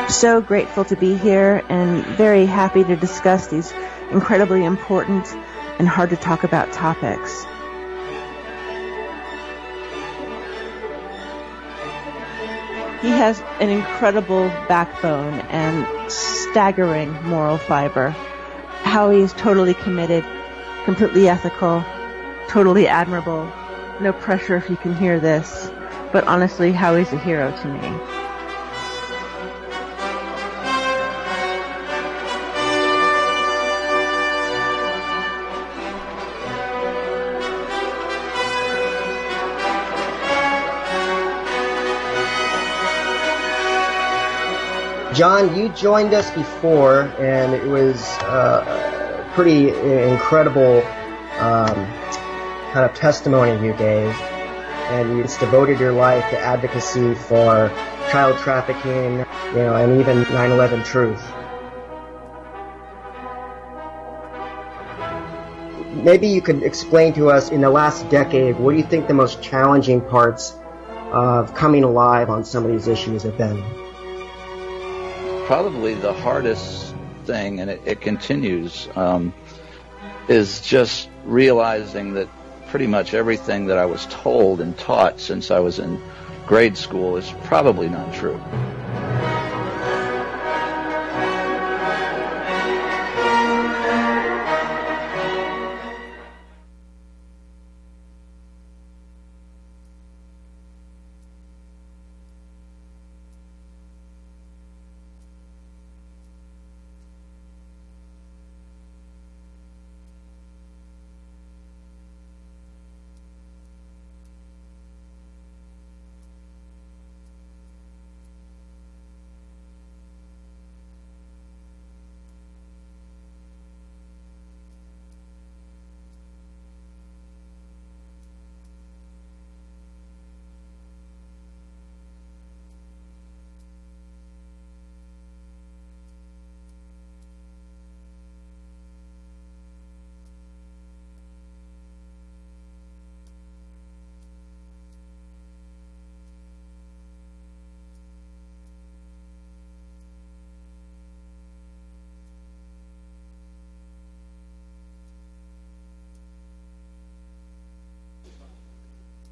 So grateful to be here and very happy to discuss these incredibly important and hard to talk about topics. He has an incredible backbone and staggering moral fiber. Howie is totally committed, completely ethical, totally admirable. No pressure if you can hear this, but honestly, Howie's a hero to me. John, you joined us before, and it was a pretty incredible kind of testimony you gave, and you just devoted your life to advocacy for child trafficking, and even 9/11 truth. Maybe you could explain to us, in the last decade, what do you think the most challenging parts of coming alive on some of these issues have been? Probably the hardest thing, and it continues, is just realizing that pretty much everything that I was told and taught since I was in grade school is probably not true.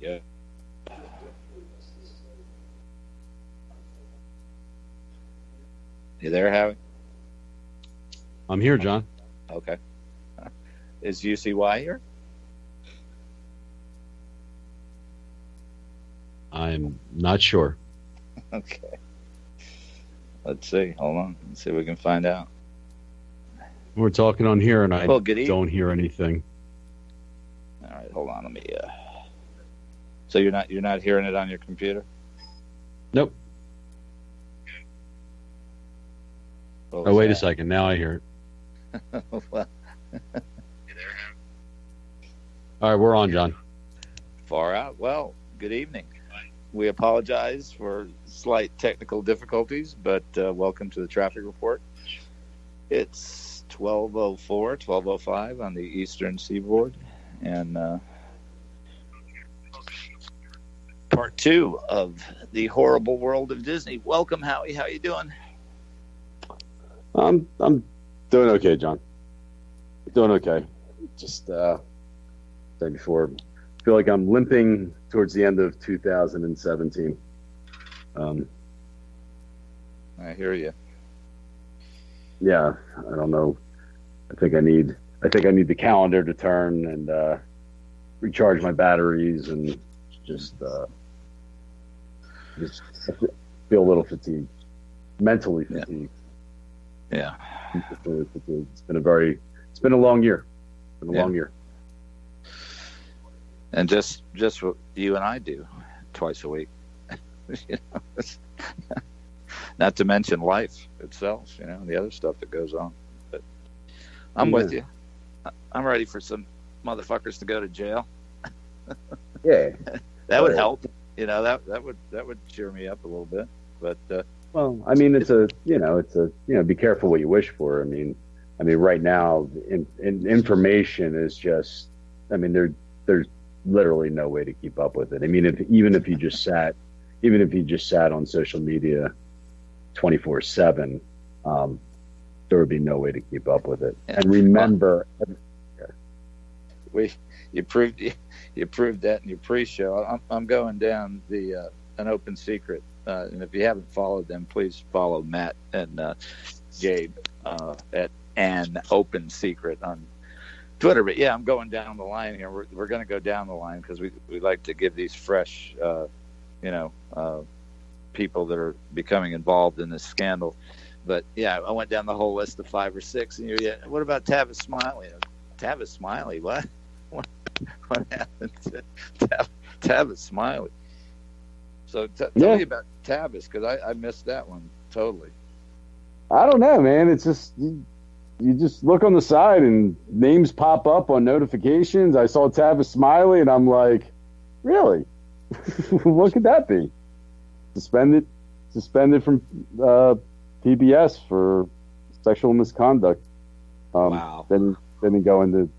Yeah. You there, Howie? I'm here, John. Okay. Is UCY here? I'm not sure. Okay. Let's see. Hold on. Let's see if we can find out. We're talking on here, and I Well, don't hear anything. All right, hold on. Let me. So you're not hearing it on your computer? Nope. Oh, wait a second. Now I hear it. Well, all right, we're on, John. Far out. Well, good evening. We apologize for slight technical difficulties, but welcome to the Traffic Report. It's 12:04, 12:05 on the Eastern Seaboard, and part 2 of the horrible world of Disney. Welcome, Howie. How you doing? I'm doing okay, John. Doing okay. Just say before, I feel like I'm limping towards the end of 2017. I hear you. Yeah, I don't know. I think I need the calendar to turn and recharge my batteries and just feel a little fatigued, mentally fatigued. Yeah. It's been a long year. It's been a long year. And just what you and I do twice a week. Not to mention life itself, the other stuff that goes on. But I'm with you. I'm ready for some motherfuckers to go to jail. Yeah. That would help. That would cheer me up a little bit. But well, I mean, be careful what you wish for. I mean, right now, information is just. I mean, there's literally no way to keep up with it. I mean, even if you just sat on social media 24/7, there would be no way to keep up with it. Yeah. And remember, you proved that in your pre-show. I'm going down the an open secret, and if you haven't followed them, please follow Matt and Gabe at an open secret on Twitter. But yeah, I'm going down the line here. We're going to go down the line because we like to give these fresh, people that are becoming involved in this scandal. But yeah, I went down the whole list of 5 or 6, and what about Tavis Smiley? Tavis Smiley, what happened to Tavis Smiley? So tell me about Tavis, because I missed that one totally. I don't know, man. It's just you just look on the side and names pop up on notifications. I saw Tavis Smiley, and I'm like, really? What could that be? Suspended from PBS for sexual misconduct. Wow. Then go into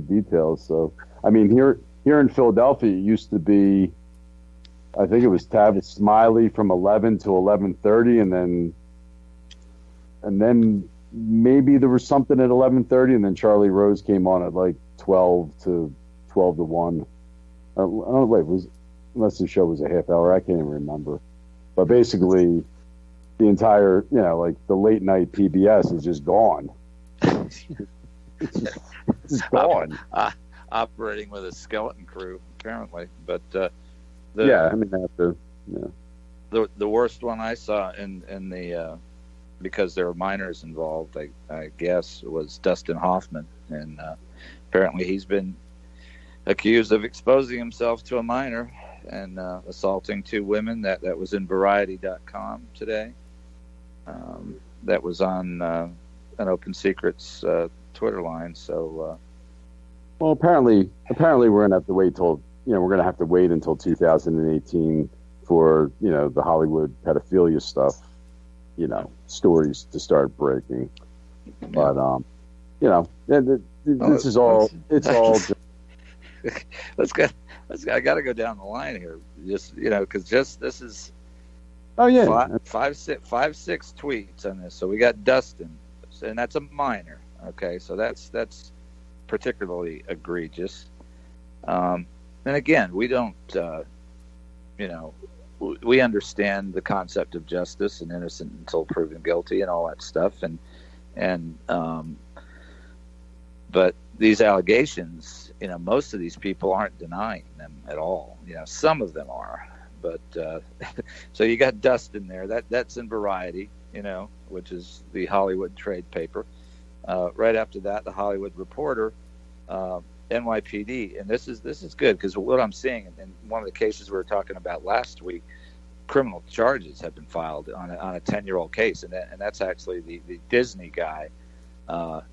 details. So I mean, here in Philadelphia, it used to be, I think it was Tavis Smiley from 11 to 11:30, and then maybe there was something at 11:30, and then Charlie Rose came on at like 12 to 1. I don't know, wait, unless the show was a half hour, I can't even remember. But basically, the entire, like the late night PBS is just gone. It's just gone. Operating with a skeleton crew, apparently. But I mean, the worst one I saw in the because there were minors involved, I guess, was Dustin Hoffman, and apparently he's been accused of exposing himself to a minor and assaulting 2 women. That was in Variety.com today. That was on an Open Secrets Twitter line. So, well, apparently we're gonna have to wait until 2018 for the Hollywood pedophilia stuff, stories to start breaking. But this is all. It's all. I got to go down the line here, just because this is. Oh yeah, five, 6 tweets on this. So we got Dustin, and that's a minor. Okay, so that's particularly egregious. And again, we don't, we understand the concept of justice and innocent until proven guilty and all that stuff, but these allegations, most of these people aren't denying them at all. Some of them are. But so you got Dustin there. That's in Variety, which is the Hollywood trade paper. Right after that, the Hollywood Reporter, NYPD, and this is good because what I'm seeing in one of the cases we were talking about last week, criminal charges have been filed on a 10-year-old case, and that's actually the Disney guy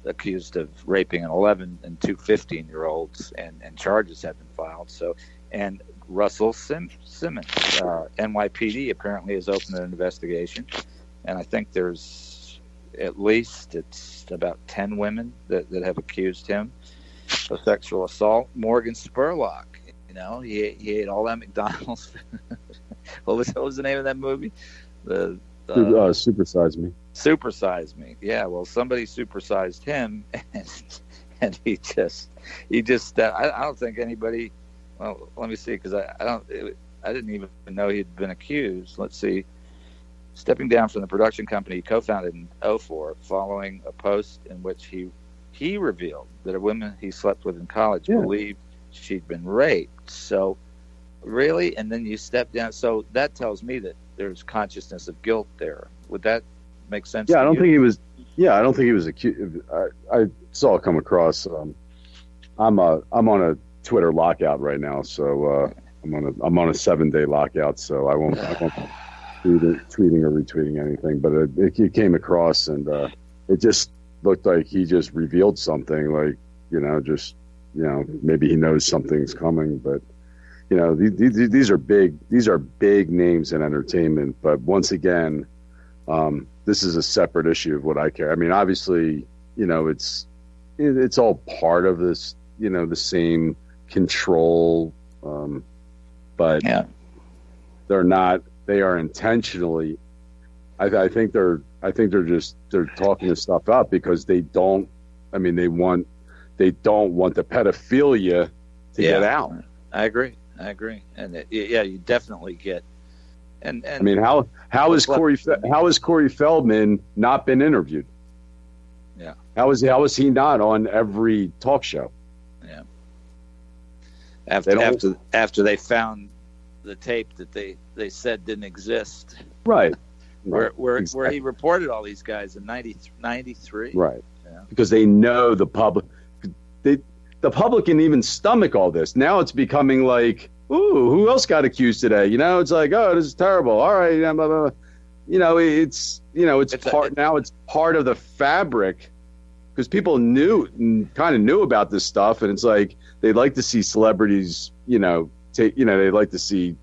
accused of raping an 11 and 2 15-year-olds, and charges have been filed. So and Russell Simmons, NYPD apparently has opened an investigation, and I think there's at least it's about 10 women that have accused him of sexual assault. Morgan Spurlock, he ate all that McDonald's. what was the name of that movie? Supersize Me. Supersize Me. Yeah, well, somebody supersized him, and he just I don't think anybody. Well, let me see, because I didn't even know he'd been accused. Let's see. Stepping down from the production company he co-founded in 2004 following a post in which he revealed that a woman he slept with in college believed she'd been raped. So, really? And then you step down. So that tells me that there's consciousness of guilt there. Would that make sense? Yeah, I don't think he was. Yeah, I don't think he was accused. I saw it come across. I'm on a Twitter lockout right now, so I'm on a 7-day lockout, so I won't tweeting or retweeting anything. But it came across, and it just looked like he just revealed something, like maybe he knows something's coming. But these are big names in entertainment. But once again, this is a separate issue of what I care. I mean, obviously, it's all part of this, the same control, but yeah, they're not. They are intentionally I think they're talking this stuff up because they don't. I mean, they don't want the pedophilia to get out. I agree, and you definitely get. And I mean, how has Corey Feldman not been interviewed? Yeah. How is he not on every talk show? Yeah. After they found the tape that they said didn't exist. Right. Where he reported all these guys in 93. Right. Yeah. Because they know the public can even stomach all this. Now it's becoming like, ooh, who else got accused today? It's like, oh, this is terrible. All right, blah, blah, blah. It's part of the fabric because people kind of knew about this stuff, and it's like they'd like to see celebrities, they'd like to see,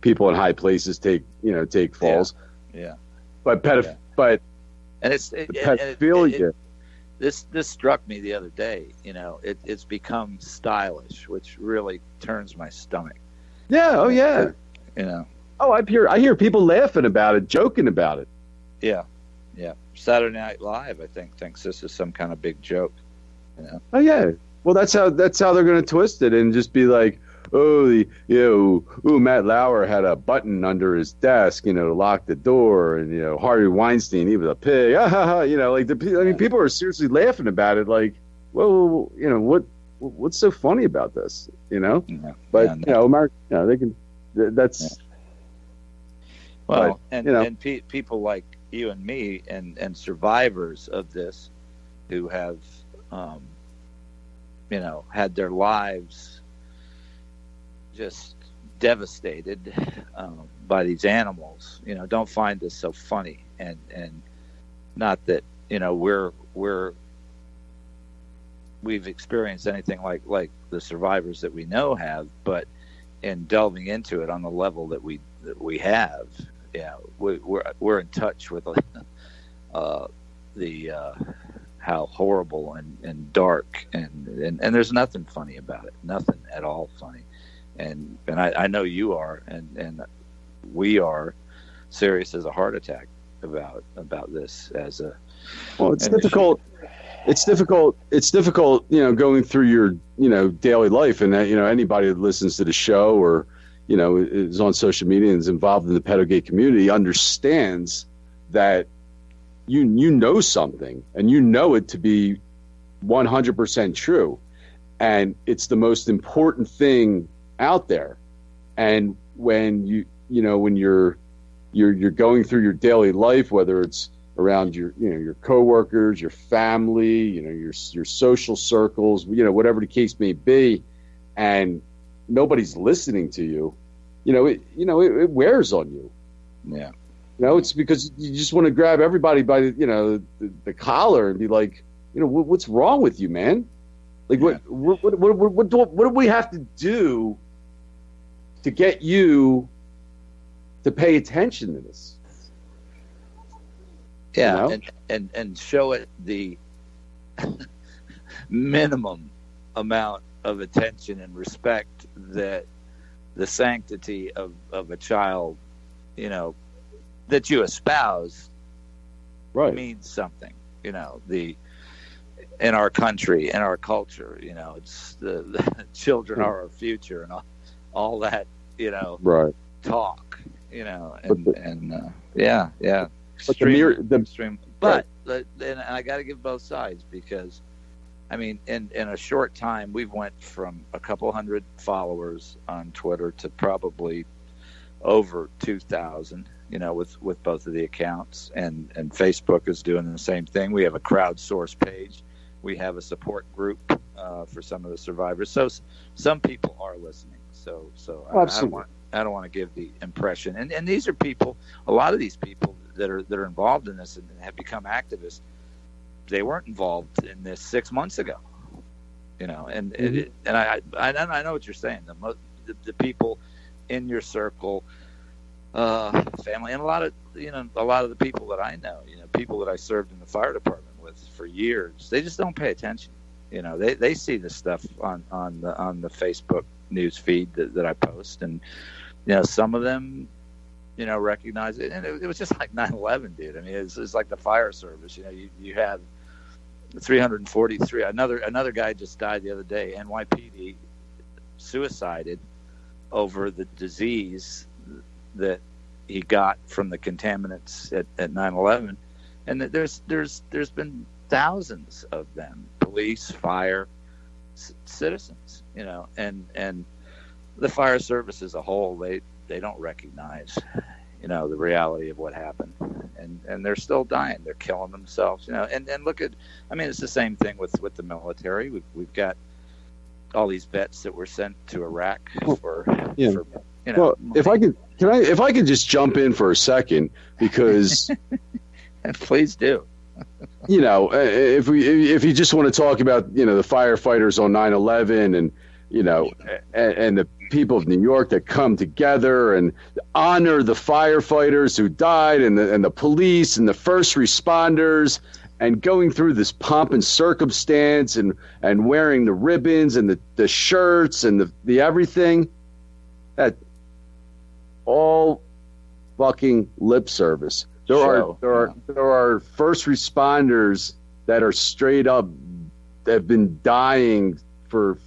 people in high places take falls. Yeah. But pedophilia. This struck me the other day. It's become stylish, which really turns my stomach. Yeah. Oh yeah. Oh, I hear people laughing about it, joking about it. Yeah. Saturday Night Live, I think, thinks this is some kind of big joke. Oh yeah. Well, that's how they're going to twist it and just be like, Matt Lauer had a button under his desk, to lock the door, and Harvey Weinstein, he was a pig, people are seriously laughing about it, like, well, what's so funny about this, But America, they can, that's. Well, and people like you and me and survivors of this, who have, had their lives just devastated by these animals, don't find this so funny, and not that we've experienced anything like the survivors that we know have, but in delving into it on the level that we have, we're in touch with the how horrible and dark and there's nothing funny about it, nothing at all funny. And I know you are, and we are serious as a heart attack about this as a. Well, it's difficult. It's difficult, going through your, daily life, and anybody that listens to the show or, is on social media and is involved in the pedogate community understands that you know something, and you know it to be 100% true, and it's the most important thing out there. And when when you're going through your daily life, whether it's around your coworkers, your family, your social circles, whatever the case may be, and nobody's listening to you, it wears on you. Yeah. It's because you just want to grab everybody by the collar and be like, what's wrong with you, man? Like, yeah. What do we have to do to get you to pay attention to this? Yeah, and show it the minimum amount of attention and respect that the sanctity of a child, that you espouse, right, means something. In our country, in our culture, it's the children are our future and all that, right, talk, extreme. But and I got to give both sides, because, I mean, in a short time, we've went from a couple hundred followers on Twitter to probably over 2,000, with both of the accounts, and Facebook is doing the same thing. We have a crowdsourced page. We have a support group for some of the survivors. So some people are listening. So I don't want to give the impression. And these are people. A lot of these people that are involved in this and have become activists, they weren't involved in this 6 months ago. And mm-hmm. I know what you're saying. The people in your circle, family, and a lot of the people that I know, people that I served in the fire department with for years, they just don't pay attention. They see the stuff on the Facebook news feed that I post, and some of them recognize it. And it was just like 9/11, dude. I mean, it's like the fire service. You had 343. Another guy just died the other day. NYPD suicided over the disease that he got from the contaminants at 9/11, and there's been thousands of them: police, fire, citizens. And the fire service as a whole, they don't recognize the reality of what happened, and they're still dying. They're killing themselves. And look at, I mean, it's the same thing with the military. We've got all these vets that were sent to Iraq for well, if I could just jump in for a second, because please do. If you just want to talk about the firefighters on 9/11 and and the people of New York that come together and honor the firefighters who died and the police and the first responders, and going through this pomp and circumstance and wearing the ribbons and the shirts and the everything, that all fucking lip service. There are first responders that are straight up that have been dying for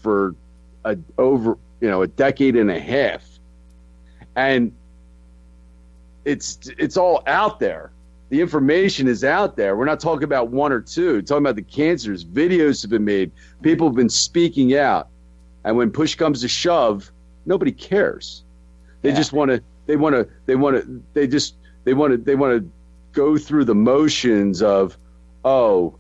over a decade and a half, and it's all out there. The information is out there. We're not talking about one or two. We're talking about the cancers. Videos have been made. People have been speaking out, and when push comes to shove, nobody cares. They just want to. They want to go through the motions of, a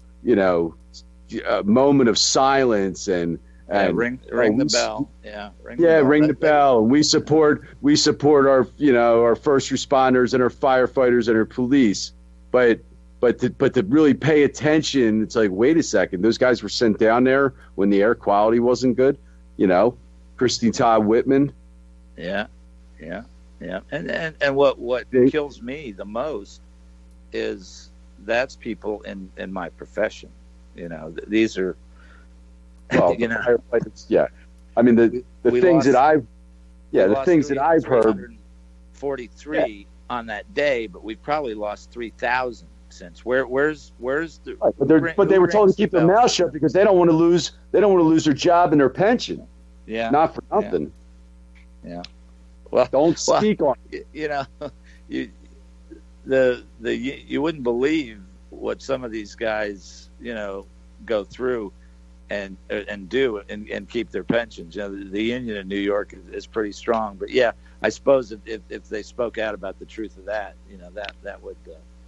moment of silence and ring the bell. Ring the bell. And we support our our first responders and our firefighters and our police. But to really pay attention, it's like, wait a second, those guys were sent down there when the air quality wasn't good. Christine Todd Whitman. Yeah. And what kills me the most is that's people in my profession. These are. Well, yeah. I mean the things that I've heard. 43 on that day, but we've probably lost 3,000 since. Where's the? Right, but they were told to keep their mouth shut because they don't want to lose their job and their pension. Yeah. Not for nothing. Yeah. Well, don't speak on it. You wouldn't believe what some of these guys go through and do and keep their pensions. The union in New York is pretty strong, but yeah, I suppose if they spoke out about the truth of that, that would.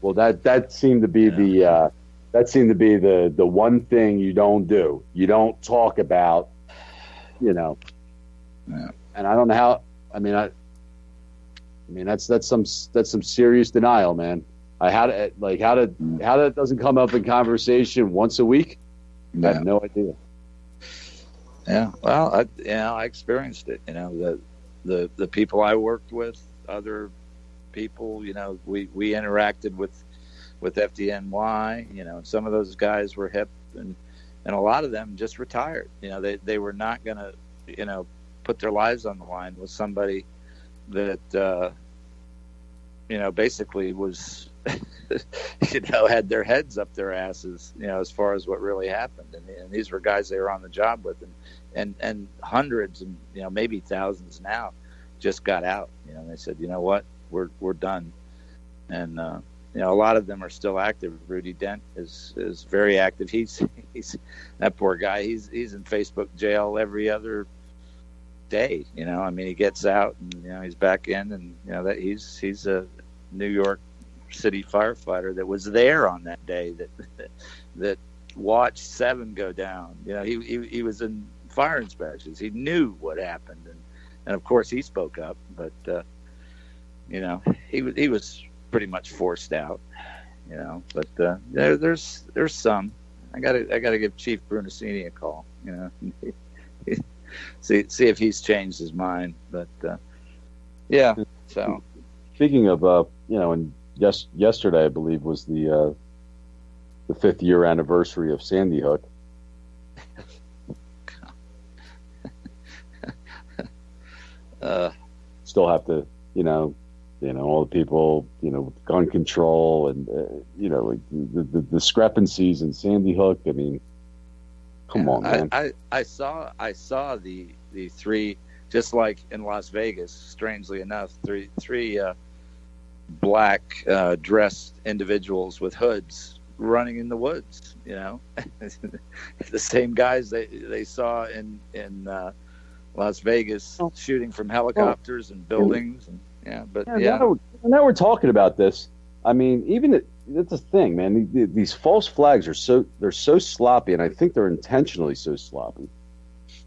Well, that seemed to be the one thing you don't do. You don't talk about, Yeah. And I don't know how. I mean, that's some serious denial, man. How that doesn't come up in conversation once a week. I have no idea. Yeah, well, I experienced it. The people I worked with, other people, we interacted with FDNY. Some of those guys were hip, and a lot of them just retired. They were not going to, put their lives on the line with somebody that, basically was. Had their heads up their asses, as far as what really happened. And these were guys they were on the job with, and hundreds and maybe thousands now just got out. And they said, what, we're done. And a lot of them are still active. Rudy Dent is very active. He's that poor guy. He's in Facebook jail every other day. He gets out and he's back in, and that he's a New York City firefighter that was there on that day that watched 7 go down. He was in fire inspections. He knew what happened, and of course he spoke up. But he was pretty much forced out. But there's some. I gotta give Chief Brunacini a call. See if he's changed his mind. But yeah. So speaking of and. Yesterday, I believe, was the 5th year anniversary of Sandy Hook. Still have to, all the people, with gun control and, like the discrepancies in Sandy Hook. I mean, come on, man. I saw the three, just like in Las Vegas, strangely enough, three black dressed individuals with hoods running in the woods. The same guys they saw in Las Vegas shooting from helicopters and buildings. And Now we're talking about this. I mean, that's the thing, man. These false flags they're so sloppy, and I think they're intentionally so sloppy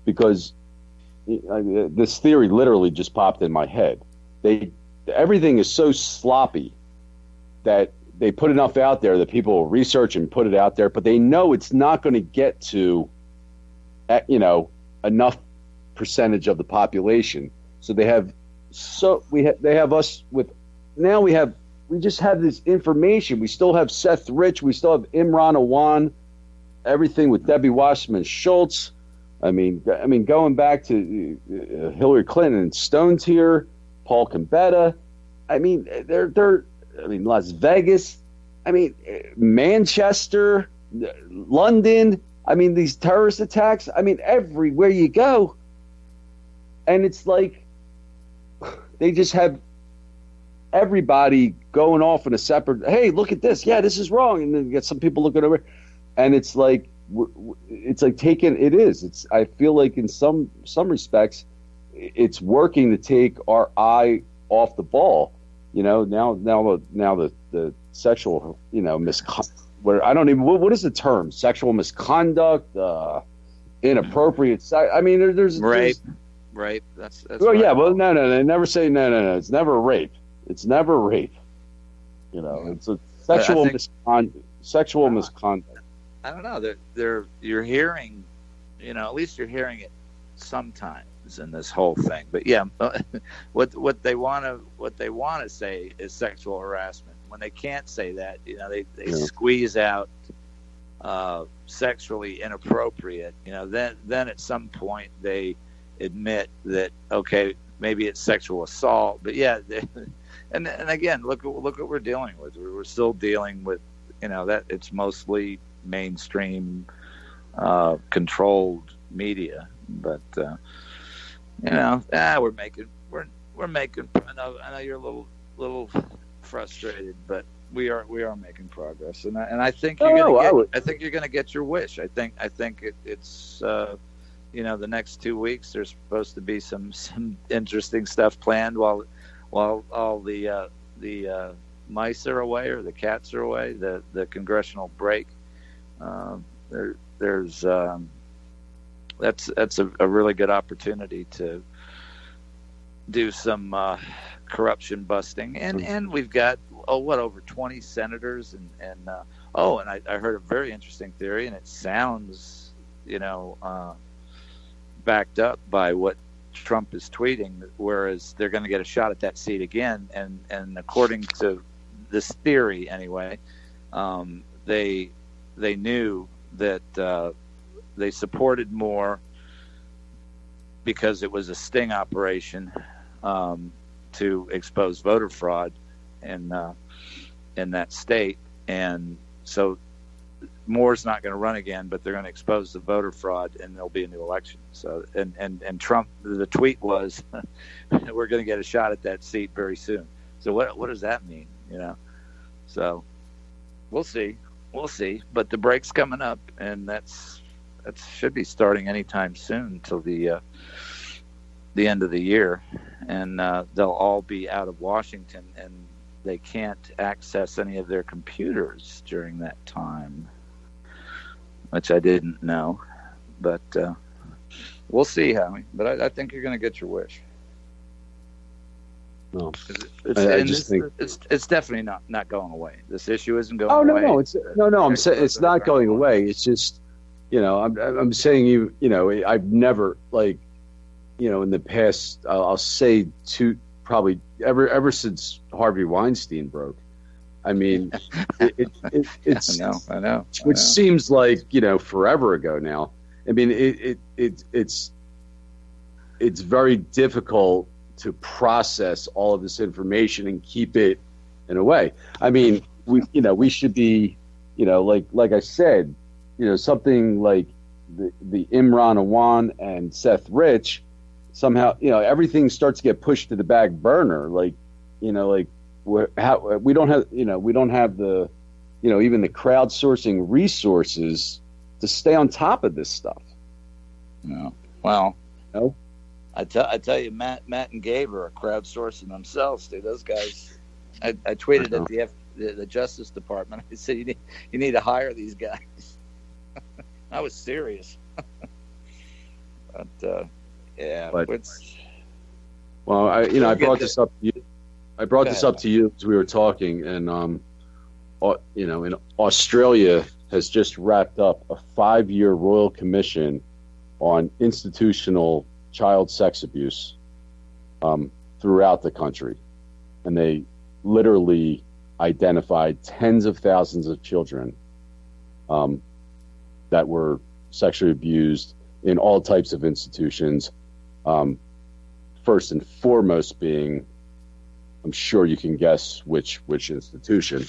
because this theory literally just popped in my head. Everything is so sloppy that they put enough out there that people will research and put it out there, but they know it's not going to get to, enough percentage of the population. So they have we just have this information. We still have Seth Rich. We still have Imran Awan. Everything with Debbie Wasserman Schultz. I mean, going back to Hillary Clinton and Stone's here, Paul Gambetta. I mean, Las Vegas. I mean, Manchester, London. I mean, these terrorist attacks. I mean, everywhere you go, and it's like they just have everybody going off in a separate. Hey, look at this. Yeah, this is wrong, and then you get some people looking over, and it's like taking. It is. It's. I feel like in some respects, it's working to take our eye off the ball. Now the sexual, misconduct. Where I don't even. What is the term? Sexual misconduct, inappropriate. I mean, there's rape. That's well, yeah. Well, no. They never say no. It's never rape. It's never rape. It's a sexual misconduct. I don't know. You're hearing, at least you're hearing it sometimes in this whole thing. But yeah, what they want to say is sexual harassment. When they can't say that, they squeeze out sexually inappropriate. Then at some point they admit that okay, maybe it's sexual assault. But yeah, and again, look what we're dealing with. We're still dealing with that it's mostly mainstream controlled media. But we're making. I know you're a little frustrated, but we are making progress, and I think you're going to get your wish. I think it's the next 2 weeks there's supposed to be some interesting stuff planned while all the mice are away or the cats are away, the congressional break. There's that's a really good opportunity to do some corruption busting, and we've got over 20 senators and I heard a very interesting theory, and it sounds backed up by what Trump is tweeting, whereas they're going to get a shot at that seat again, and according to this theory anyway, they knew that they supported Moore because it was a sting operation to expose voter fraud in that state, and so Moore's not going to run again, but they're going to expose the voter fraud, and there'll be a new election. So, and Trump, the tweet was, "We're going to get a shot at that seat very soon." So, what does that mean? So we'll see. But the break's coming up, and that should be starting anytime soon till the end of the year, and they'll all be out of Washington, and they can't access any of their computers during that time, which I didn't know. But we'll see, Howie. But I think you're going to get your wish. No, it's definitely not going away. This issue isn't going away. No. I'm saying it's not going away. It's just, I'm saying I've never in the past, I'll say probably ever since Harvey Weinstein broke. I mean, it's I know. Which seems like forever ago now. I mean, it's very difficult to process all of this information and keep it in a way. I mean, we should be, like I said, something like the Imran Awan and Seth Rich, somehow, everything starts to get pushed to the back burner. Like, we don't have the, even the crowdsourcing resources to stay on top of this stuff. No. Well, no. I tell you, Matt and Gabe are crowdsourcing themselves, dude. Those guys. I tweeted at the Justice Department. I said, you need to hire these guys. I was serious. But yeah. Well, I brought this up to you. I brought this up to you as we were talking, and in Australia has just wrapped up a 5-year royal commission on institutional child sex abuse throughout the country, and they literally identified tens of thousands of children that were sexually abused in all types of institutions. First and foremost being, I'm sure you can guess which institution.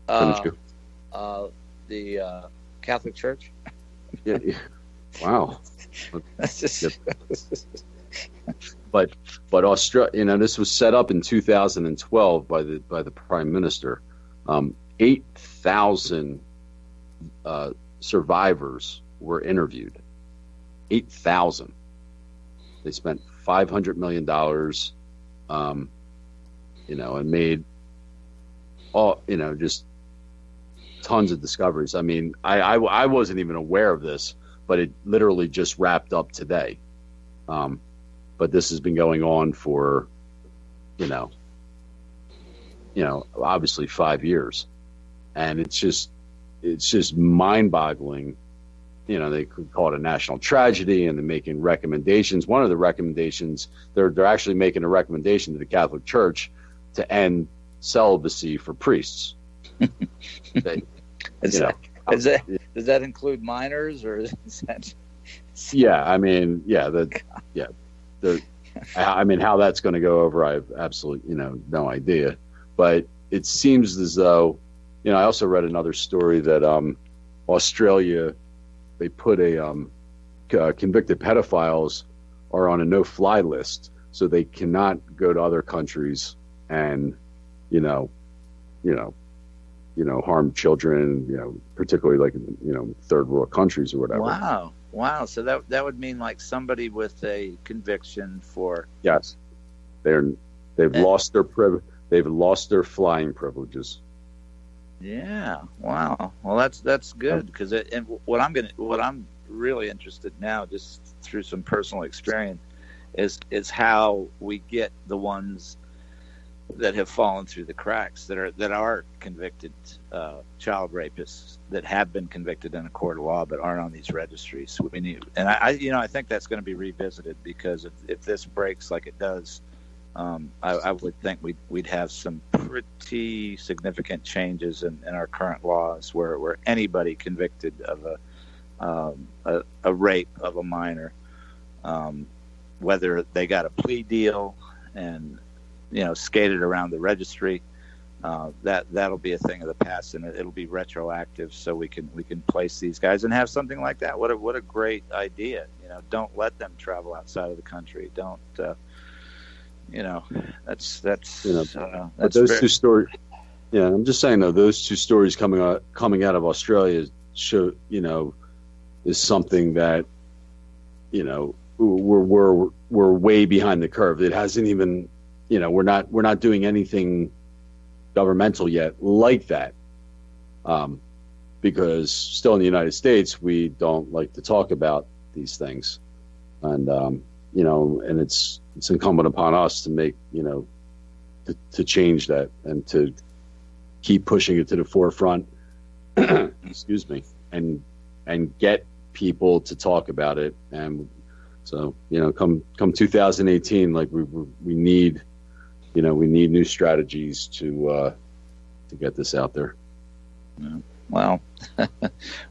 The Catholic Church. Yeah. Wow. That's just. But Australia, this was set up in 2012 by the Prime Minister. 8,000 survivors were interviewed. 8,000. They spent $500 million, and made all, just tons of discoveries. I mean, I wasn't even aware of this, but it literally just wrapped up today. But this has been going on for, obviously 5 years, and it's just mind-boggling. They could call it a national tragedy, and they're making recommendations. One of the recommendations, they're actually making a recommendation to the Catholic Church to end celibacy for priests. Does that include minors, or is that? Yeah, I mean, how that's going to go over, I have absolutely, no idea. But it seems as though, I also read another story that Australia, they put convicted pedophiles are on a no-fly list, so they cannot go to other countries and, harm children, particularly like, third world countries or whatever. Wow. So that would mean like somebody with a conviction for. Yes. They've lost their flying privileges. Yeah. Wow. Well, that's good, because and what I'm really interested now, just through some personal experience, is how we get the ones that have fallen through the cracks, that are convicted child rapists, that have been convicted in a court of law but aren't on these registries. We need, and I think that's going to be revisited, because if this breaks like it does, I would think we'd have some pretty significant changes in our current laws, where anybody convicted of a rape of a minor, whether they got a plea deal and skated around the registry, that'll be a thing of the past, and it'll be retroactive, so we can place these guys and have something like that. What a great idea. Don't let them travel outside of the country. Don't. That's. But those two stories. Yeah, I'm just saying though, those two stories coming out of Australia show, is something that, we're way behind the curve. It hasn't even. We're not doing anything governmental yet like that, because still in the United States we don't like to talk about these things, and and it's incumbent upon us to make to change that and to keep pushing it to the forefront. Excuse me, and get people to talk about it, and so come 2018, like we need. We need new strategies to get this out there. Yeah. Well,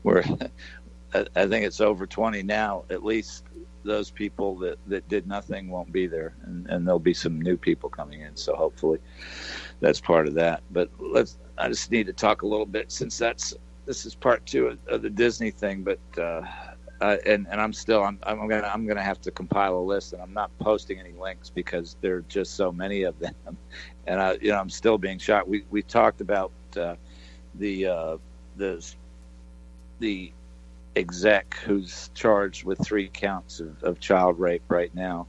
I think it's over 20 now, at least those people that did nothing won't be there, and there'll be some new people coming in. So hopefully that's part of that. But I just need to talk a little bit, since this is part two of the Disney thing. But and I'm gonna have to compile a list, and I'm not posting any links because there are just so many of them, and I'm still being shocked. We talked about the exec who's charged with 3 counts of child rape right now.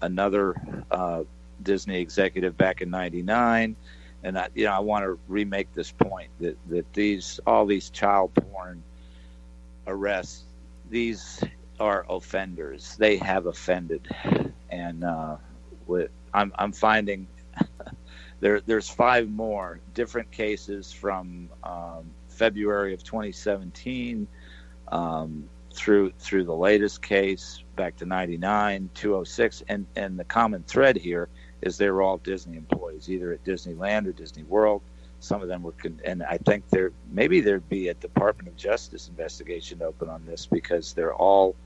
Another Disney executive back in '99, and I want to remake this point that all these child porn arrests, these are offenders. They have offended, and I'm finding there's 5 more different cases from February of 2017 through the latest case back to 99, 206, and the common thread here is they were all Disney employees, either at Disneyland or Disney World. Some of them were, and I think there'd be a Department of Justice investigation open on this, because they're all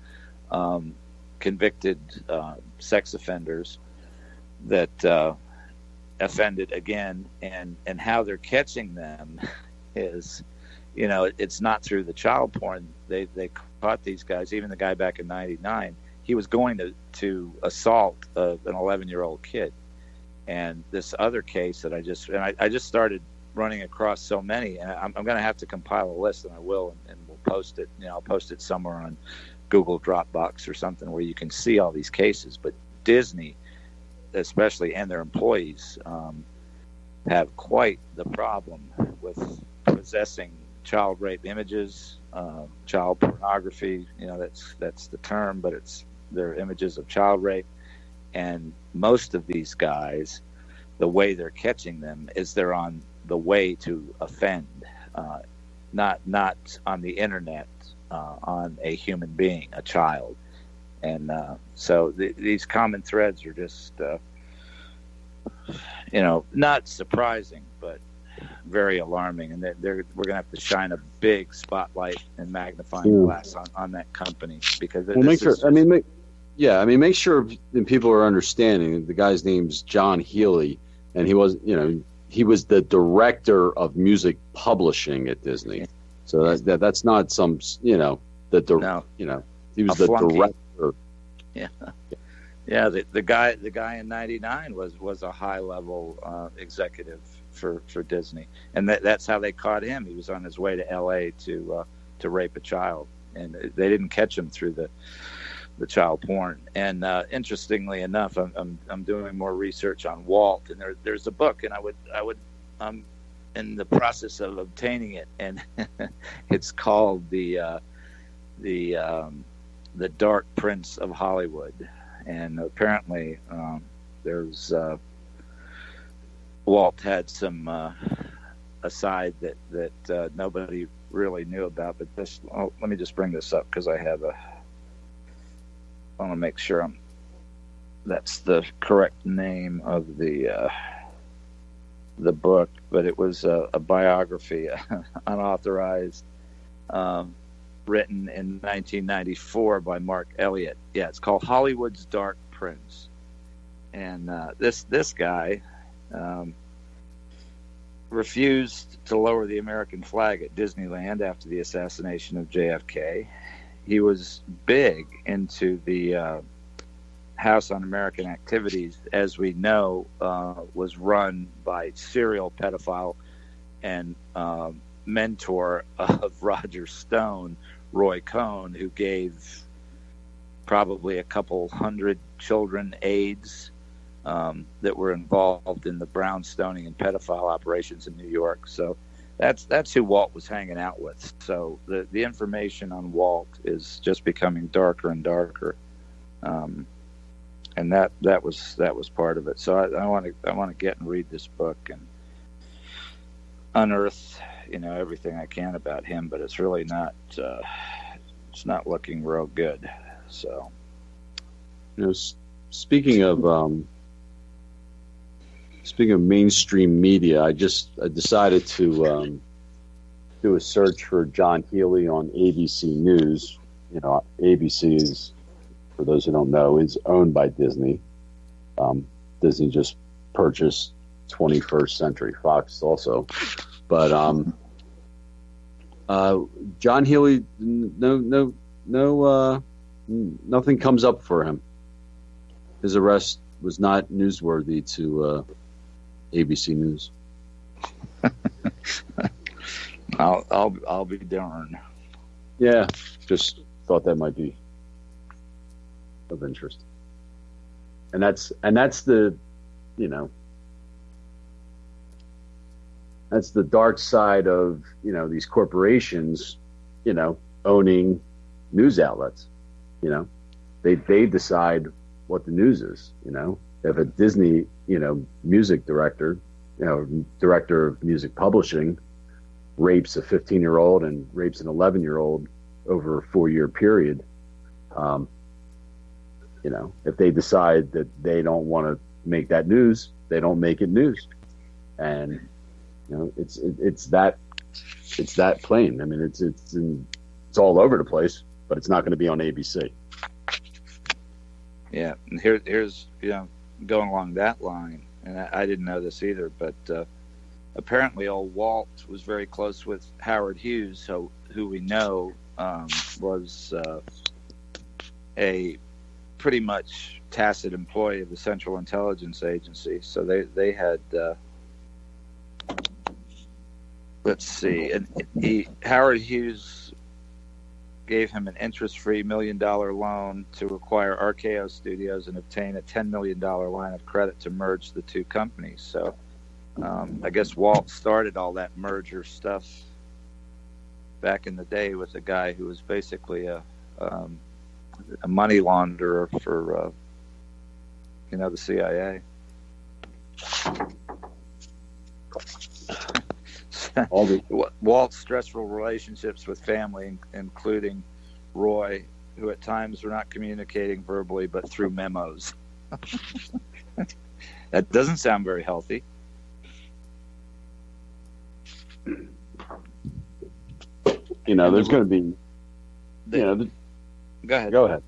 convicted sex offenders that offended again, and how they're catching them is, it's not through the child porn. They caught these guys. Even the guy back in '99, he was going to assault an 11-year-old kid. And this other case that I just started running across so many, and I'm going to have to compile a list, and I will, and we'll post it. I'll post it somewhere on Google Dropbox or something where you can see all these cases. But Disney, especially, and their employees have quite the problem with possessing child rape images, child pornography. That's the term, but they're images of child rape. And most of these guys, the way they're catching them is they're on the way to offend, not on the internet, on a human being, a child. And so these common threads are just, not surprising, but very alarming. And we're going to have to shine a big spotlight and magnifying glass on that company, because make sure people are understanding. The guy's name's John Healy, and he was the director of music publishing at Disney. So that's not some, he was the director. Yeah. Yeah, the guy in '99 was a high level executive for Disney, and that's how they caught him. He was on his way to L.A. to rape a child, and they didn't catch him through the child porn. And interestingly enough, I'm doing more research on Walt, and there's a book, and I'm in the process of obtaining it, and it's called the Dark Prince of Hollywood. And apparently, there's Walt had some aside that nobody really knew about. But let me just bring this up, because I want to make sure that's the correct name of the book. But it was a biography, unauthorized, written in 1994 by Mark Elliott. Yeah, it's called Hollywood's Dark Prince. And this guy refused to lower the American flag at Disneyland after the assassination of JFK. He was big into the House Un-American Activities, as we know, was run by serial pedophile and mentor of Roger Stone, Roy Cohn, who gave probably a couple hundred children AIDS that were involved in the brownstoning and pedophile operations in New York. So that's who Walt was hanging out with. So the information on Walt is just becoming darker and darker, and that was part of it. So I want to get and read this book and unearth everything I can about him, but it's really not it's not looking real good. So speaking of mainstream media, I decided to do a search for John Healy on ABC News. ABC is for those who don't know, is owned by Disney. Disney just purchased 21st Century Fox also, but John Healy, nothing comes up for him. His arrest was not newsworthy to ABC News. I'll be darned. Yeah, just thought that might be of interest. And that's the, that's the dark side of, these corporations, owning news outlets. They decide what the news is. If a Disney, music director, director of music publishing rapes a 15-year-old and rapes an 11-year-old over a 4-year period, if they decide that they don't want to make that news, they don't make it news. And it's that plain. I mean, it's all over the place, but it's not going to be on ABC. Yeah, and here's going along that line, and I didn't know this either, but apparently old Walt was very close with Howard Hughes, who we know was a pretty much tacit employee of the Central Intelligence Agency. So they had let's see, and Howard Hughes gave him an interest-free $1 million loan to acquire RKO Studios and obtain a $10 million line of credit to merge the two companies. So I guess Walt started all that merger stuff back in the day with a guy who was basically a money launderer for the CIA. Walt's stressful relationships with family, including Roy, who at times were not communicating verbally but through memos. That doesn't sound very healthy. There's going to be, Go ahead.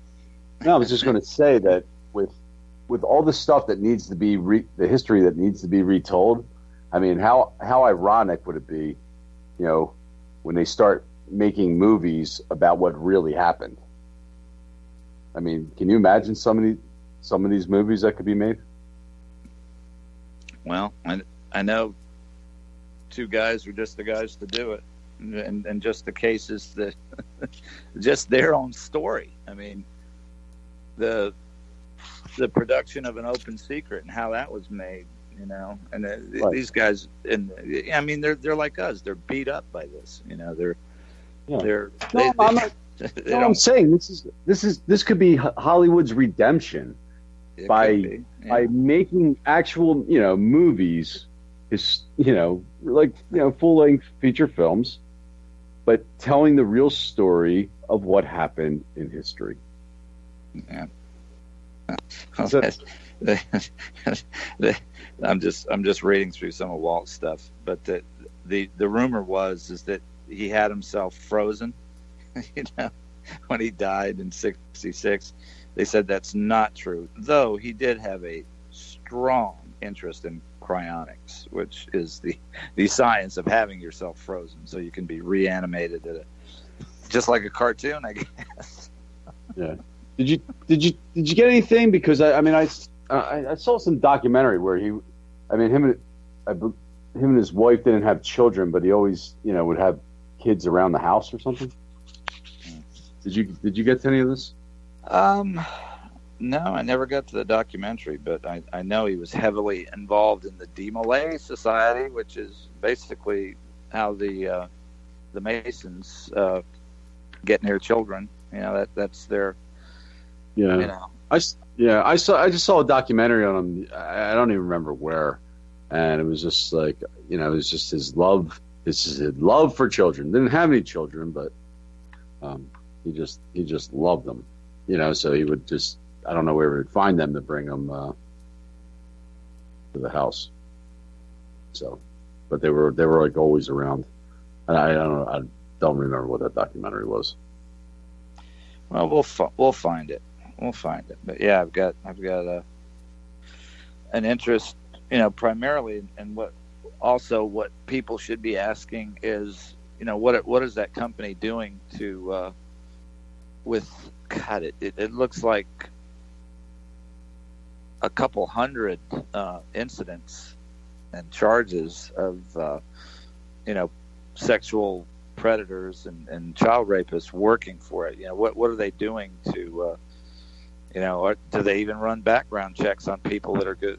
No, I was just going to say that with all the stuff that needs to be the history that needs to be retold. I mean, how ironic would it be, when they start making movies about what really happened? I mean, can you imagine some of these movies that could be made? Well, I know two guys were just the guys to do it, and just the cases that just their own story. I mean, the production of An Open Secret and how that was made. And right. These guys, and I mean, they're like us. They're beat up by this. I'm saying this could be Hollywood's redemption by making actual movies, full length feature films, but telling the real story of what happened in history. Yeah. I'm just reading through some of Walt's stuff, but the rumor is that he had himself frozen, when he died in '66. They said that's not true, though he did have a strong interest in cryonics, which is the science of having yourself frozen so you can be reanimated just like a cartoon, I guess. Yeah. Did you get anything? Because I saw some documentary where him and his wife didn't have children, but he always would have kids around the house or something. Did you get to any of this? No, I never got to the documentary, but I know he was heavily involved in the Demolay Society, which is basically how the Masons get near children. That's their. Yeah. I just saw a documentary on him. I don't even remember where, and it was just like it was just his love. His love for children. Didn't have any children, but he just loved them. So he would just, I don't know where he would find them to bring them to the house. So, but they were like always around. And I don't remember what that documentary was. Well, we'll find it. we'll find it. But yeah, I've got an interest, primarily in what people should be asking is, what is that company doing to with God? It looks like a couple hundred incidents and charges of sexual predators and child rapists working for it. What are they doing to or do they even run background checks on people that are good,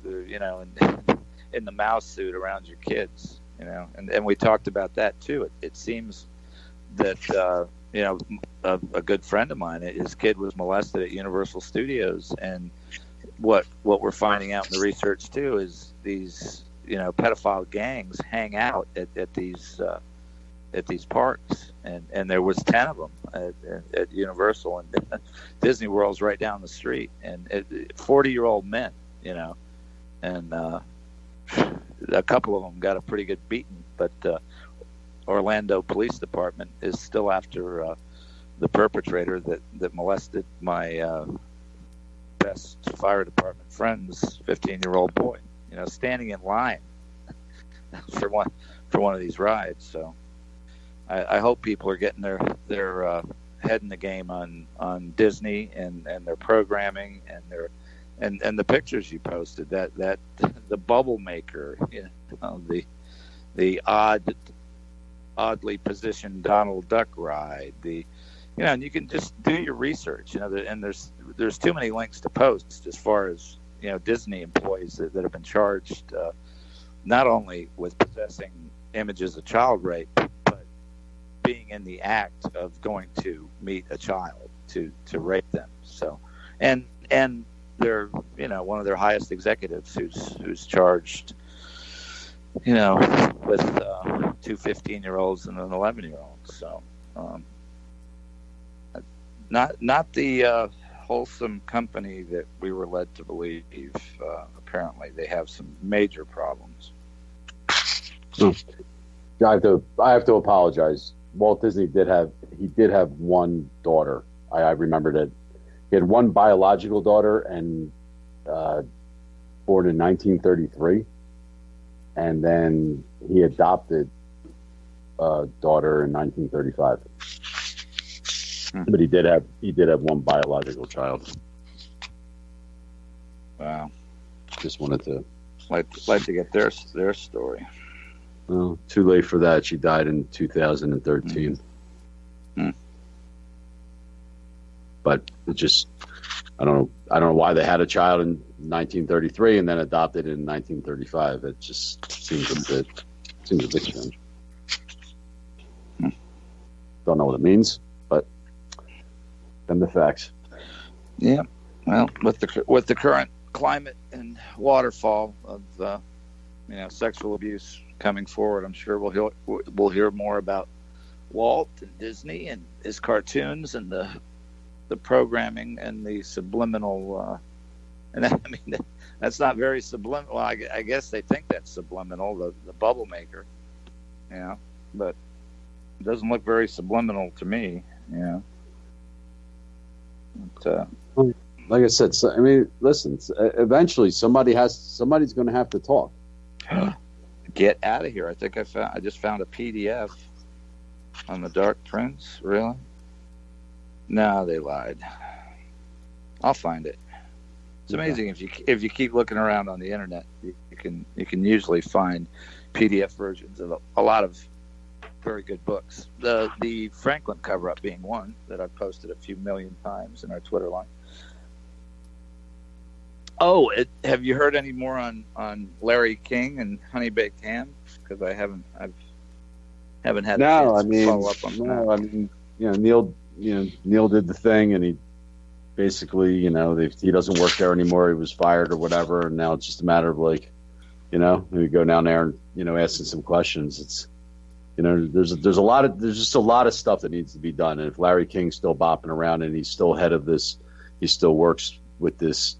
in the mouse suit around your kids? And we talked about that too. It seems that a good friend of mine, his kid was molested at Universal Studios, and what we're finding out in the research too is these pedophile gangs hang out at these parks, and there was 10 of them at Universal, and Disney World's right down the street, and 40-year-old men, and a couple of them got a pretty good beating, but Orlando Police Department is still after the perpetrator that molested my best fire department friend's 15-year-old boy, standing in line for one of these rides. So I hope people are getting their head in the game on Disney and their programming and the pictures you posted, that the bubble maker, the oddly positioned Donald Duck ride, and you can just do your research, and there's too many links to post as far as Disney employees that have been charged not only with possessing images of child rape, but being in the act of going to meet a child to rape them. So, and they're one of their highest executives who's charged with two 15-year-olds and an 11-year-old. So not the wholesome company that we were led to believe. Apparently they have some major problems. I have to apologize. Walt Disney did have one daughter. I remember that he had one biological daughter, and born in 1933, and then he adopted a daughter in 1935. But he did have one biological child. Wow! Just wanted to like to get their story. Well, too late for that. She died in 2013. Mm. But it just, I don't know why they had a child in 1933 and then adopted in 1935. It just seems a bit strange. Don't know what it means, but them the facts. Yeah. Well, with the current climate and waterfall of sexual abuse coming forward, I'm sure we'll hear more about Walt and Disney and his cartoons and the programming and the subliminal. That's not very subliminal. Well, I guess they think that's subliminal, the bubble maker, but it doesn't look very subliminal to me, But, like I said, listen. Eventually, somebody's going to have to talk. Get out of here! I just found a PDF on the Dark Prince. Really? No, they lied. I'll find it. It's amazing if you keep looking around on the internet, you can usually find PDF versions of a lot of very good books. The Franklin cover-up being one that I've posted a few million times in our Twitter line. Oh, have you heard any more on Larry King and Honey Baked Ham? Because I haven't had a chance to follow up on that. Neil did the thing, and he basically, he doesn't work there anymore. He was fired or whatever, and now it's just a matter of we go down there and asking some questions. It's there's just a lot of stuff that needs to be done. And if Larry King's still bopping around and he's still head of this, he still works with this.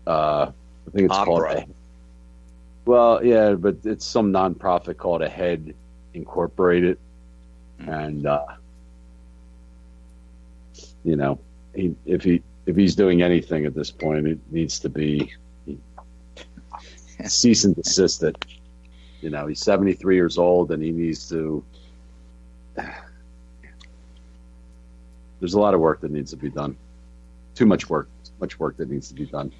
I think it's called. Well, yeah, but it's some nonprofit called Ahead Incorporated, and if he's doing anything at this point, it needs to be cease and desist it. He's 73 years old, and he needs to. There's a lot of work that needs to be done. Too much work. Much work that needs to be done.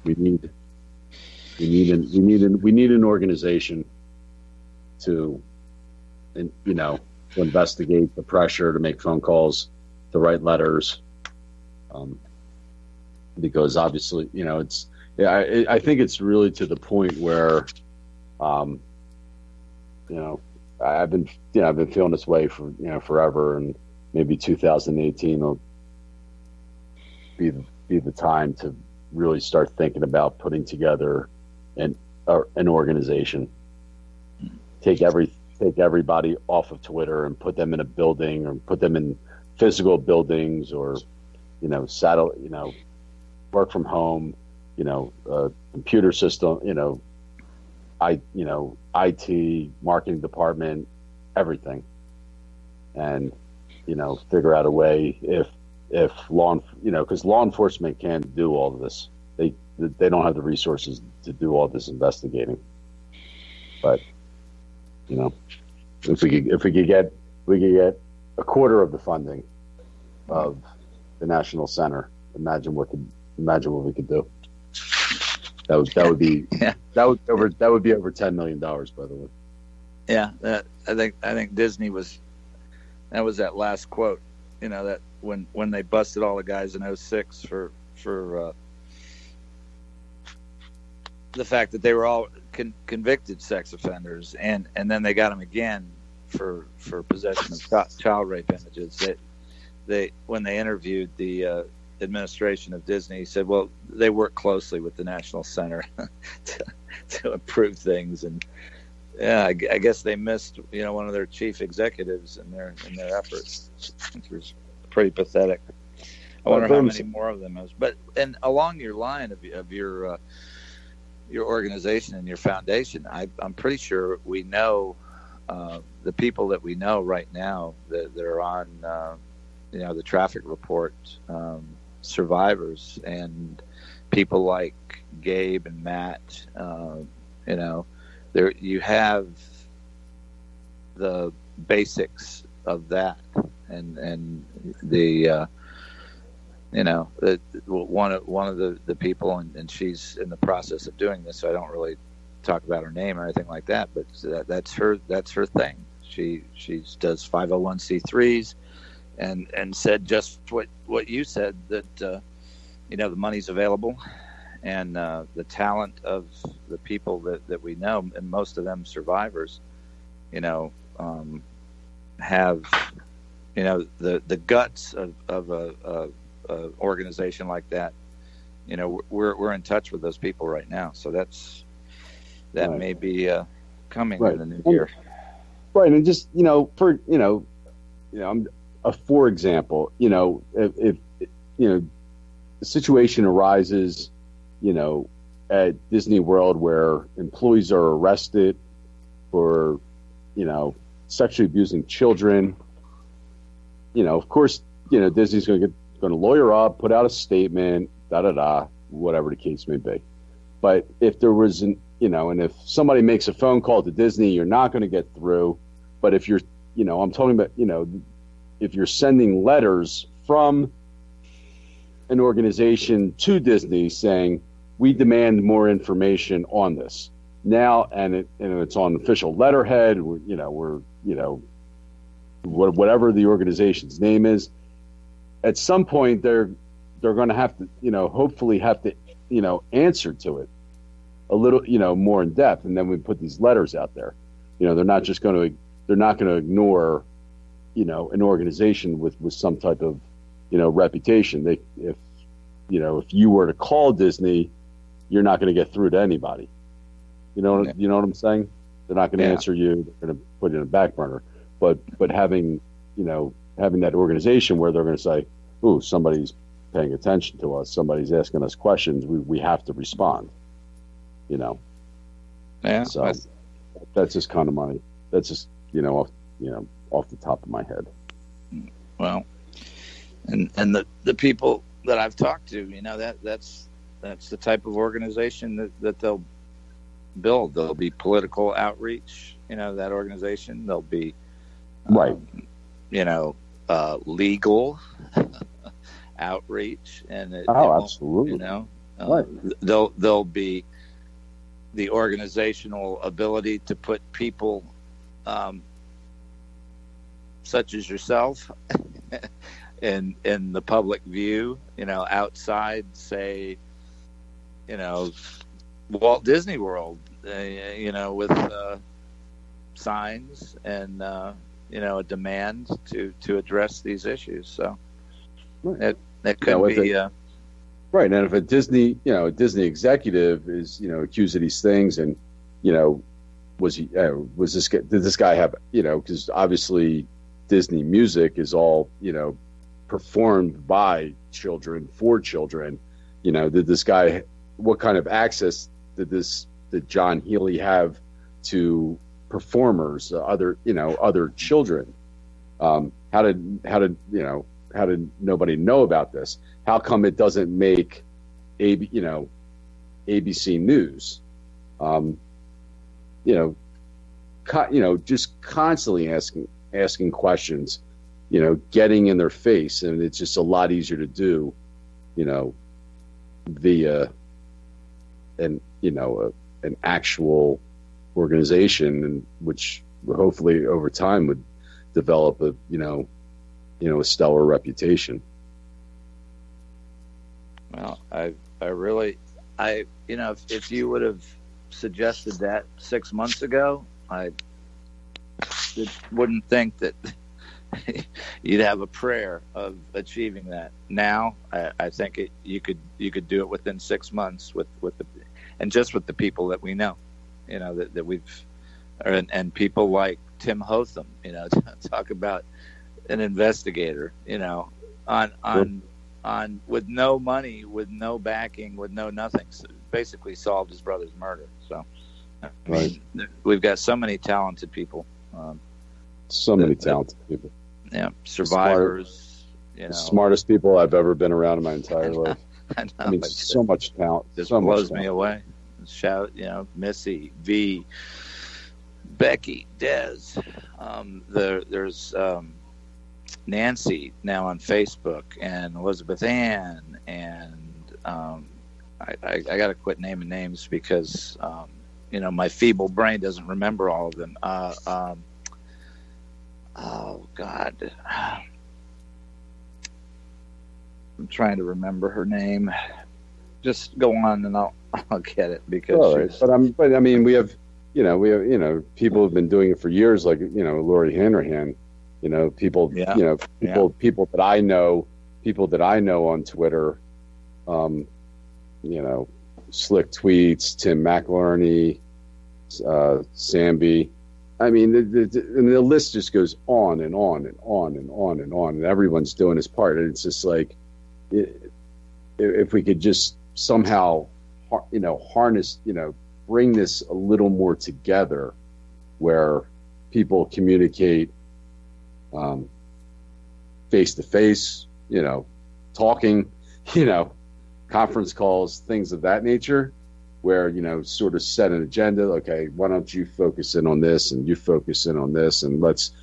We need an organization to investigate the pressure, to make phone calls, to write letters, because obviously, I think it's really to the point where, I've been feeling this way for forever, and maybe 2018 will be the time to really start thinking about putting together an organization. Take everybody off of Twitter and put them in a building, or put them in physical buildings, or work from home, computer system, IT, marketing department, everything, and figure out a way if because law enforcement can't do all of this. They don't have the resources to do all this investigating. But if we could get a quarter of the funding of the National Center, imagine what we could do. That would be that would be over $10 million, by the way. Yeah, I think Disney was that last quote. That when they busted all the guys in 2006 for the fact that they were all convicted sex offenders, and then they got them again for possession of child rape images. They when they interviewed the administration of Disney, said, well, they work closely with the National Center to improve things, and I guess they missed one of their chief executives in their efforts, which was pretty pathetic. I wonder how many more of them is. But and along your line of your organization and your foundation, I'm pretty sure we know the people that we know right now that are on the Traffic report, survivors, and people like Gabe and Matt. There you have the basics of that, and the one of the people, and she's in the process of doing this, so I don't really talk about her name or anything like that, but that's her thing. She does 501c3s, and said just what you said, that the money's available, and the talent of the people that we know, and most of them survivors, have the guts of a organization like that. We're in touch with those people right now, so that right. May be coming right. In the new year. Right, and just for example, if the situation arises, at Disney World where employees are arrested for, sexually abusing children, of course, Disney's going to lawyer up, put out a statement, whatever the case may be. But if there was and if somebody makes a phone call to Disney, you're not going to get through. But if you're, I'm talking about, if you're sending letters from an organization to Disney saying, we demand more information on this now, and it's on official letterhead, whatever the organization's name is, at some point they're going to have to, hopefully have to, answer to it a little, more in depth. And then we put these letters out there. They're not going to ignore, an organization with some type of, reputation. If you were to call Disney, you're not going to get through to anybody. You know what I'm saying? They're not going to answer you. They're going to put it in a back burner. But having that organization where they're going to say, "Ooh, somebody's paying attention to us. Somebody's asking us questions. We have to respond." Yeah. So that's just kind of money. That's just off the top of my head. Well, and the people that I've talked to, that's the type of organization that they'll build. There'll be political outreach, that organization. There'll be, Right. Legal outreach, and absolutely. Right. There'll be the organizational ability to put people, such as yourself, in the public view, outside, say, Walt Disney World, with signs and a demand to address these issues. So right. that could be right. And if a Disney executive is accused of these things, and did this guy have because obviously Disney music is all performed by children for children. Did this guy, what kind of access did John Healy have to performers, other children? How did nobody know about this? How come it doesn't make ABC News? Just constantly asking questions, getting in their face, and it's just a lot easier to do, via an actual organization, and which hopefully over time would develop a stellar reputation. Well, if you would have suggested that 6 months ago, I wouldn't think that you'd have a prayer of achieving that. Now, I think you could do it within 6 months with the people that we know, that we've, and people like Tim Hotham, talk about an investigator, on with no money, with no backing, with no nothing, so basically solved his brother's murder. So, we've got so many talented people. Talented people. Yeah, survivors. The smartest people I've ever been around in my entire life. I mean, so much talent. Just so blows much me talent. away. Shout, Missy, V, Becky, Dez. There's Nancy now on Facebook, and Elizabeth Ann, and I got to quit naming names because my feeble brain doesn't remember all of them. Oh God, I'm trying to remember her name. Just go on, and I'll get it because. But I mean, we have people who've been doing it for years, like Lori Hanrahan. People that I know on Twitter. Slick Tweets, Tim McInerney, Samby. I mean, the list just goes on and on and on and on and on, and everyone's doing his part. And it's just like, if we could just somehow, harness, bring this a little more together, where people communicate face to face, talking, conference calls, things of that nature, where sort of set an agenda. Okay, why don't you focus in on this, and you focus in on this, and let's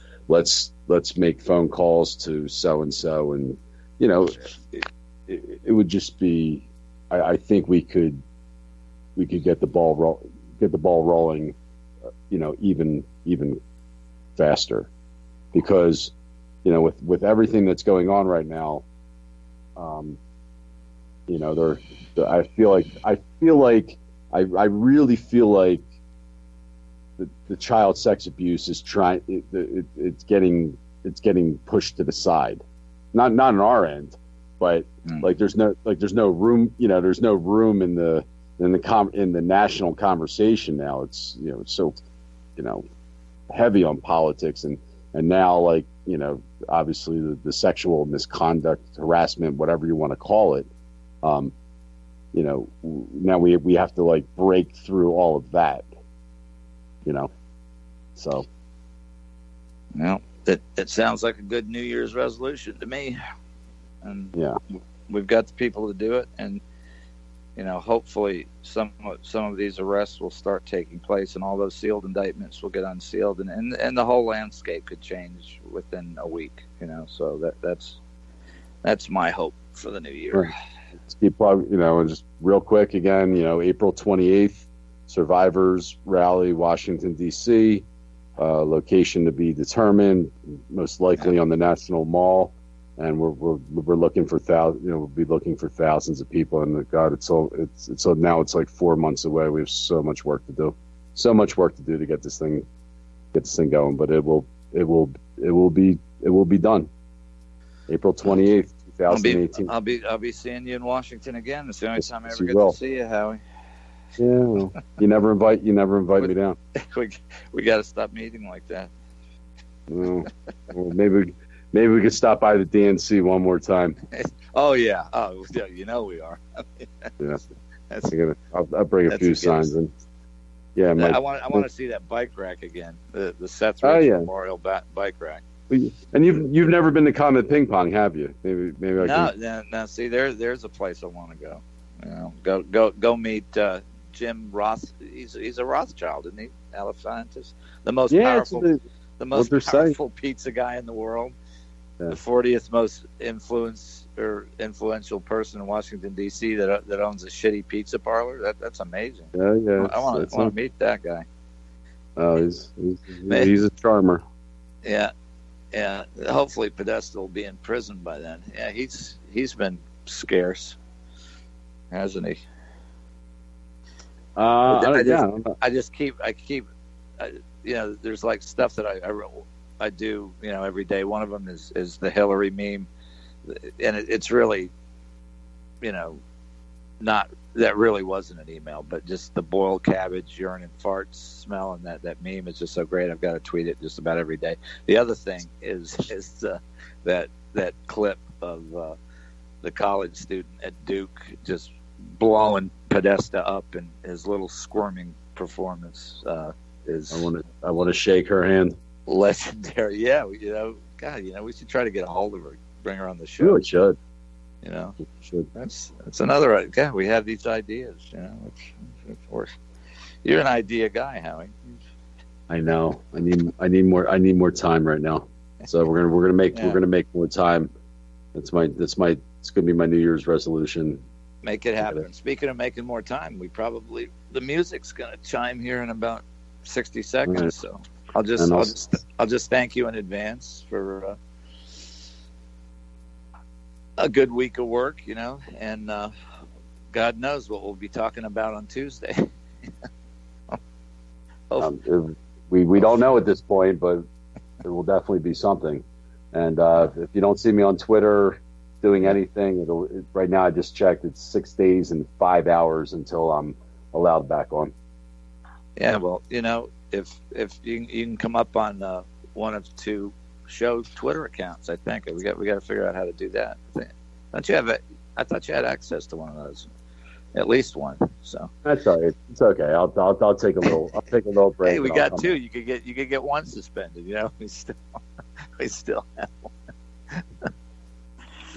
make phone calls to so and so, and it would just be. I think we could get the ball rolling, even faster, because with everything that's going on right now, I really feel like the child sex abuse is it's getting pushed to the side, not on our end, but there's no room, there's no room in the national conversation now. It's it's so heavy on politics, and now obviously the sexual misconduct, harassment, whatever you want to call it. Now we have to break through all of that. So. Well, it sounds like a good New Year's resolution to me. And yeah, we've got the people to do it, and hopefully some of these arrests will start taking place, and all those sealed indictments will get unsealed, and the whole landscape could change within a week. So that's my hope for the new year. Let's keep and just real quick again. April 28th, Survivors Rally, Washington D.C. Location to be determined, most likely on the National Mall. And we're looking for we'll be looking for thousands of people. And God, it's now it's like 4 months away. We have so much work to do to get this thing going. But it will be done. April 28th, 2018. I'll be seeing you in Washington again. It's the only time I ever get to see you, Howie. Yeah, well, you never invite me down. We got to stop meeting like that. Well, maybe we could stop by the DNC one more time. Oh yeah, we are. Yeah, I'll bring a few signs in. Yeah, I want to see that bike rack again. The Seth Rich Memorial bike rack. And you've never been to Comet Ping Pong, have you? Maybe I can. No. See, there's a place I want to go. Go meet Jim Roth. He's a Rothschild, isn't he? Elephantis, the most powerful pizza guy in the world. Yeah. The 40th most influential person in Washington D.C. that owns a shitty pizza parlor. That's amazing. Yeah. I want to meet that guy. Oh, he's a charmer. Yeah. Hopefully Podesta will be in prison by then. Yeah, he's been scarce, hasn't he? I keep there's like stuff that I do every day. One of them is the Hillary meme, and it's really not, that really wasn't an email, but just the boiled cabbage, urine and farts smell, and that meme is just so great. I've got to tweet it just about every day. The other thing is that clip of the college student at Duke just blowing Podesta up in his little squirming performance is. I want to shake her hand. Legendary. Yeah, God, we should try to get a hold of her, bring her on the show. Really should. That's another. Yeah, we have these ideas. Of course, you're an idea guy, Howie. I know. I need more time right now. So we're gonna make more time. It's gonna be my New Year's resolution. Make it happen. Speaking of making more time, the music's gonna chime here in about 60 seconds. Right. So I'll just thank you in advance for a good week of work, and God knows what we'll be talking about on Tuesday. We don't know at this point, but there will definitely be something. And if you don't see me on Twitter doing anything, right now I just checked, it's 6 days and 5 hours until I'm allowed back on. Yeah, well, if you can come up on one of two show Twitter accounts, I think we got to figure out how to do that. Don't you have it? I thought you had access to one of those, at least one. So that's all right. It's okay. I'll take a little break. Hey, we got two. You could get one suspended. We still have one.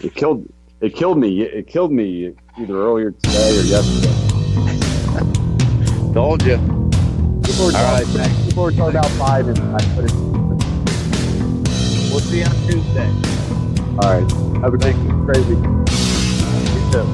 It killed me. It killed me either earlier today or yesterday. Told you. People were talking about Biden. We'll see you on Tuesday. All right. Have a great week. You too.